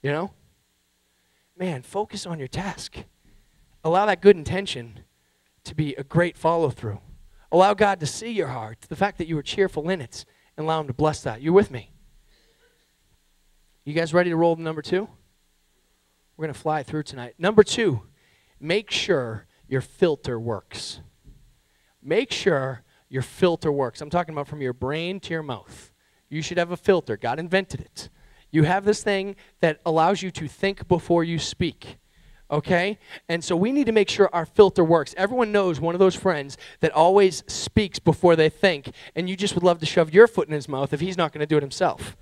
You know? Man, focus on your task. Allow that good intention to be a great follow-through. Allow God to see your heart, the fact that you were cheerful in it, and allow him to bless that. You with me? You guys ready to roll to number 2? We're going to fly through tonight. Number 2, make sure your filter works. Make sure your filter works. I'm talking about from your brain to your mouth. You should have a filter. God invented it. You have this thing that allows you to think before you speak. Okay? And so we need to make sure our filter works. Everyone knows one of those friends that always speaks before they think, and you just would love to shove your foot in his mouth if he's not going to do it himself.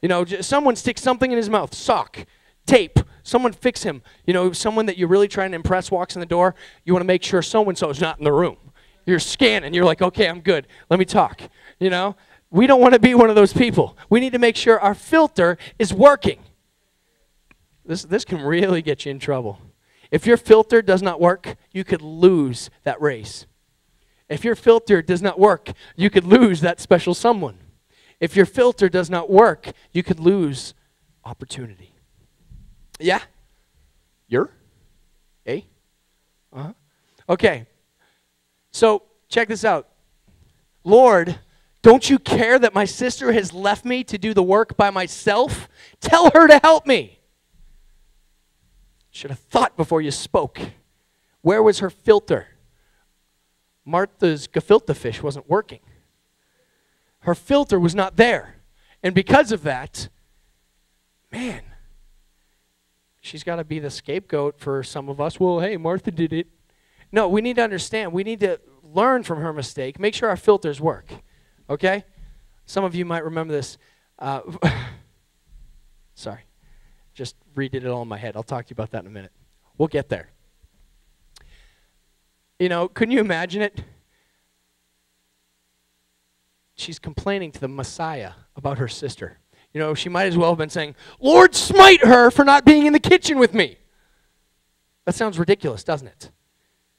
You know, someone sticks something in his mouth, sock, tape, someone fix him. You know, someone that you're really trying to impress walks in the door, you want to make sure so-and-so is not in the room. You're scanning. You're like, okay, I'm good. Let me talk. You know, we don't want to be one of those people. We need to make sure our filter is working. This can really get you in trouble. If your filter does not work, you could lose that race. If your filter does not work, you could lose that special someone. If your filter does not work, you could lose opportunity. Yeah? You're? Eh? Uh-huh. Okay. So, check this out. Lord, don't you care that my sister has left me to do the work by myself? Tell her to help me. Should have thought before you spoke. Where was her filter? Martha's gefilte fish wasn't working. Her filter was not there. And because of that, man, she's got to be the scapegoat for some of us. Well, hey, Martha did it. No, we need to understand. We need to learn from her mistake. Make sure our filters work. Okay? Some of you might remember this. Sorry. Just redid it all in my head. I'll talk to you about that in a minute. We'll get there. You know, couldn't you imagine it? She's complaining to the Messiah about her sister. You know, she might as well have been saying, Lord, smite her for not being in the kitchen with me. That sounds ridiculous, doesn't it?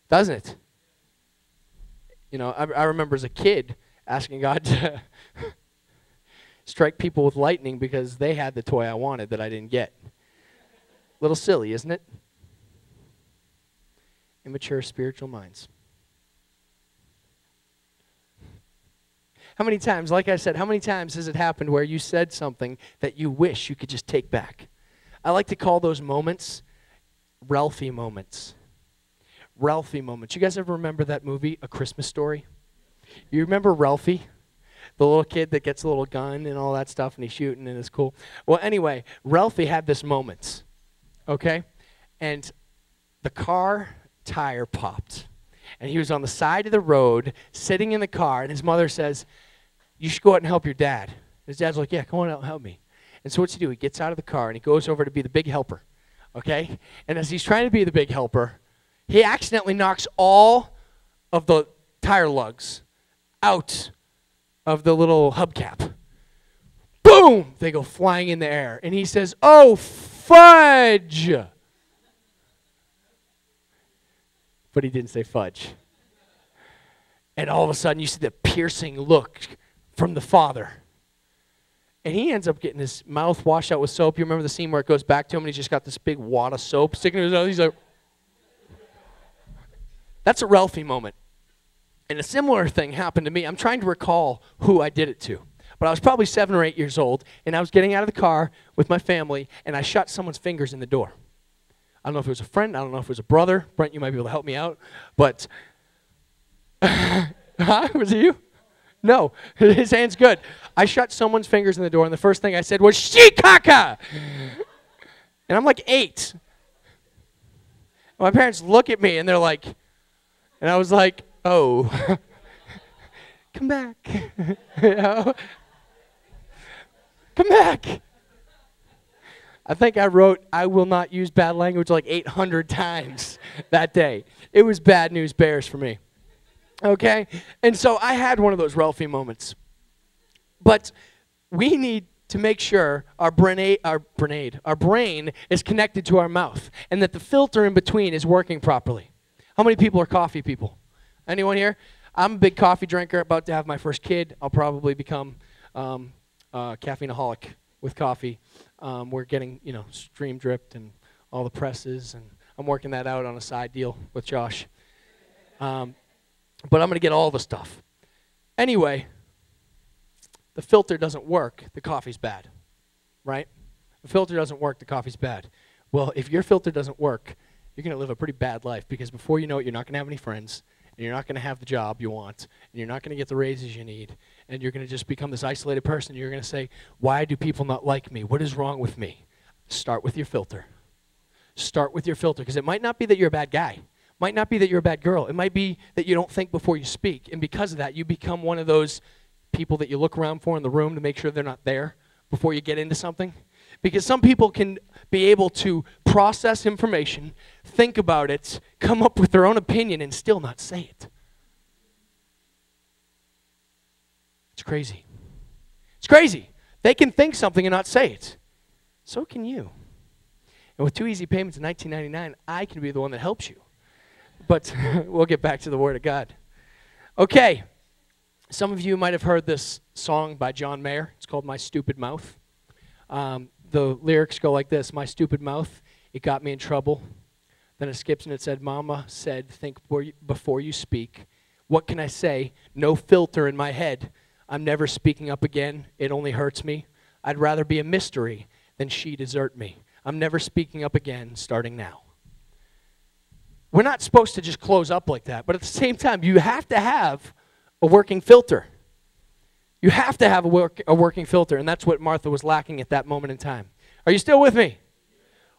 Doesn't it? You know, I remember as a kid asking God to strike people with lightning because they had the toy I wanted that I didn't get. Little silly, isn't it? Immature spiritual minds. How many times, like I said, how many times has it happened where you said something that you wish you could just take back? I like to call those moments Ralphie moments. Ralphie moments. You guys ever remember that movie, A Christmas Story? You remember Ralphie? The little kid that gets a little gun and all that stuff, and he's shooting, and it's cool. Well, anyway, Ralphie had this moment, okay? And the car tire popped. And he was on the side of the road, sitting in the car, and his mother says, you should go out and help your dad. His dad's like, yeah, come on out and help me. And so what's he do? He gets out of the car, and he goes over to be the big helper, okay? And as he's trying to be the big helper, he accidentally knocks all of the tire lugs out of the little hubcap. Boom! They go flying in the air. And he says, oh, fudge! But he didn't say fudge. And all of a sudden, you see the piercing look from the father. And he ends up getting his mouth washed out with soap. You remember the scene where it goes back to him and he's just got this big wad of soap sticking in his mouth? He's like, that's a Ralphie moment. And a similar thing happened to me. I'm trying to recall who I did it to. But I was probably 7 or 8 years old, and I was getting out of the car with my family, and I shot someone's fingers in the door. I don't know if it was a friend. I don't know if it was a brother. Brent, you might be able to help me out. But, was it you? No, his hand's good. I shot someone's fingers in the door, and the first thing I said was, Shikaka! And I'm like 8. My parents look at me, and they're like, and I was like, oh, come back. You know? Come back. I think I wrote, I will not use bad language like 800 times that day. It was bad news bears for me. Okay? And so I had one of those Ralphie moments. But we need to make sure our brain is connected to our mouth and that the filter in between is working properly. How many people are coffee people? Anyone here? I'm a big coffee drinker, about to have my first kid. I'll probably become a caffeineaholic with coffee. We're getting, stream dripped and all the presses, and I'm working that out on a side deal with Josh. But I'm going to get all the stuff. Anyway, the filter doesn't work, the coffee's bad, right? The filter doesn't work, the coffee's bad. Well, if your filter doesn't work, you're going to live a pretty bad life, because before you know it, you're not going to have any friends, and you're not going to have the job you want, and you're not going to get the raises you need, and you're going to just become this isolated person. You're going to say, why do people not like me? What is wrong with me? Start with your filter. Start with your filter, because it might not be that you're a bad guy. Might not be that you're a bad girl. It might be that you don't think before you speak, and because of that, you become one of those people that you look around for in the room to make sure they're not there before you get into something. Because some people can be able to process information, think about it, come up with their own opinion, and still not say it. It's crazy. It's crazy. They can think something and not say it. So can you. And with 2 easy payments in $19.99, I can be the one that helps you. But we'll get back to the Word of God. Okay. Some of you might have heard this song by John Mayer. It's called My Stupid Mouth. The lyrics go like this: my stupid mouth, it got me in trouble. Then it skips and it said, Mama said, think before you speak. What can I say? No filter in my head. I'm never speaking up again. It only hurts me. I'd rather be a mystery than she desert me. I'm never speaking up again, starting now. We're not supposed to just close up like that, but at the same time, you have to have a working filter. You have to have a working filter, and that's what Martha was lacking at that moment in time. Are you still with me?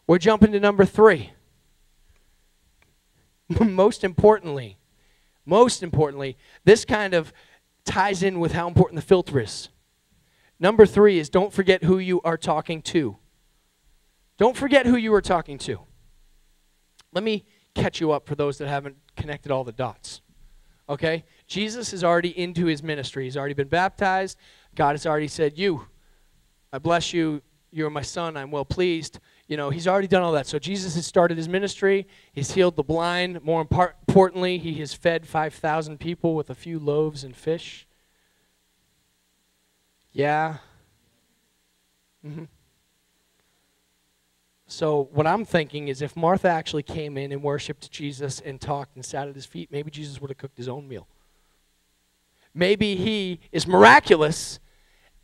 We're jumping to number 3. Most importantly, this kind of ties in with how important the filter is. Number 3 is don't forget who you are talking to. Don't forget who you are talking to. Let me catch you up for those that haven't connected all the dots. Okay? Jesus is already into his ministry. He's already been baptized. God has already said, I bless you. You're my son. I'm well pleased. He's already done all that. So Jesus has started his ministry. He's healed the blind. More importantly, he has fed 5,000 people with a few loaves and fish. Yeah. So what I'm thinking is if Martha actually came in and worshiped Jesus and talked and sat at his feet, maybe Jesus would have cooked his own meal. Maybe he is miraculous,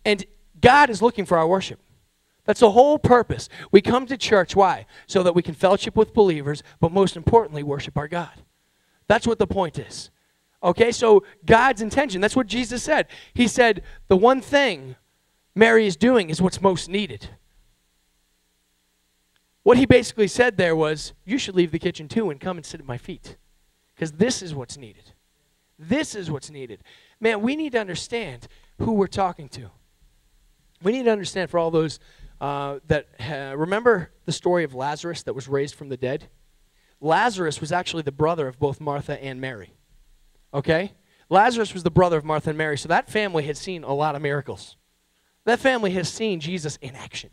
and God is looking for our worship. That's the whole purpose. We come to church, why? So that we can fellowship with believers, but most importantly, worship our God. That's what the point is. Okay, so God's intention, that's what Jesus said. He said, the one thing Mary is doing is what's most needed. What he basically said there was, you should leave the kitchen too and come and sit at my feet. Because this is what's needed. This is what's needed. Man, we need to understand who we're talking to. We need to understand for all those remember the story of Lazarus that was raised from the dead? Lazarus was actually the brother of both Martha and Mary. Okay? Lazarus was the brother of Martha and Mary, so that family had seen a lot of miracles. That family has seen Jesus in action.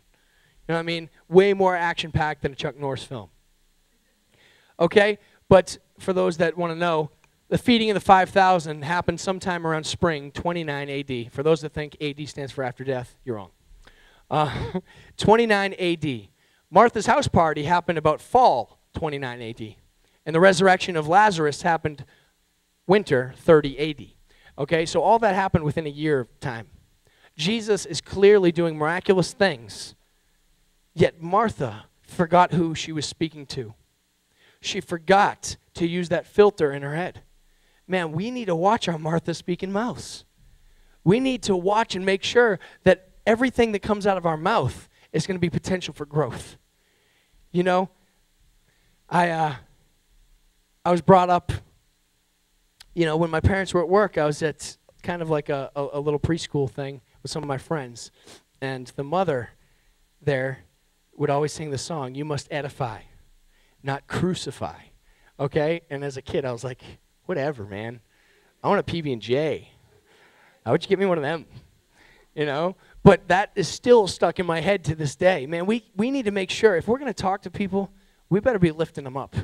You know what I mean? Way more action-packed than a Chuck Norris film. Okay? But for those that want to know, the feeding of the 5,000 happened sometime around spring, 29 AD. For those that think AD stands for after death, you're wrong. 29 AD. Martha's house party happened about fall, 29 AD. And the resurrection of Lazarus happened winter, 30 AD. Okay? So all that happened within a year of time. Jesus is clearly doing miraculous things. Yet Martha forgot who she was speaking to. She forgot to use that filter in her head. Man, we need to watch our Martha speaking mouths. We need to watch and make sure that everything that comes out of our mouth is going to be potential for growth. I was brought up, when my parents were at work, I was at kind of like a little preschool thing with some of my friends. And the mother there would always sing the song, "You must edify, not crucify." Okay? And as a kid, I was like, whatever, man. I want a PB&J. How would you get me one of them? But that is still stuck in my head to this day. Man, we need to make sure, if we're going to talk to people, we better be lifting them up.